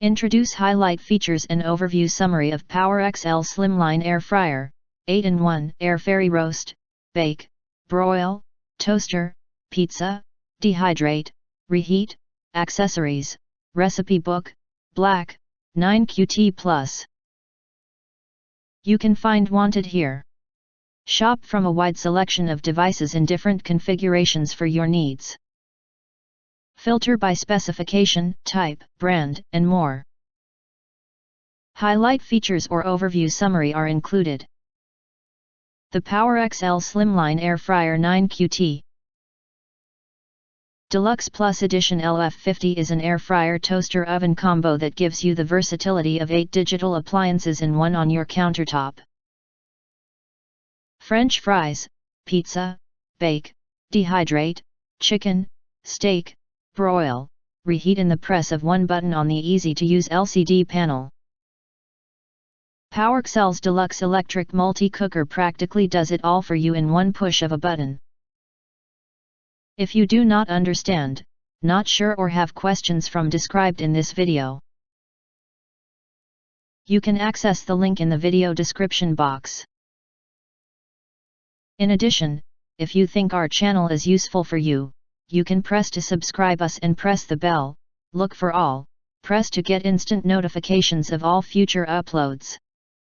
Introduce highlight features and overview summary of PowerXL Slimline Air Fryer, 8-in-1 Air Fryer Roast, Bake, Broil, Toaster, Pizza, Dehydrate, Reheat, Accessories, Recipe Book, Black, 9QT+. You can find wanted here. Shop from a wide selection of devices in different configurations for your needs. Filter by specification, type, brand, and more. Highlight features or overview summary are included. The PowerXL Slimline Air Fryer 9QT Deluxe Plus Edition LF50 is an air fryer toaster oven combo that gives you the versatility of 8 digital appliances in one on your countertop. French fries, pizza, bake, dehydrate, chicken, steak, broil, reheat in the press of one button on the easy-to-use LCD panel. PowerXL's Deluxe Electric Multi-Cooker practically does it all for you in one push of a button. If you do not understand, not sure or have questions from described in this video, you can access the link in the video description box. In addition, if you think our channel is useful for you, you can press to subscribe us and press the bell, look for all, press to get instant notifications of all future uploads.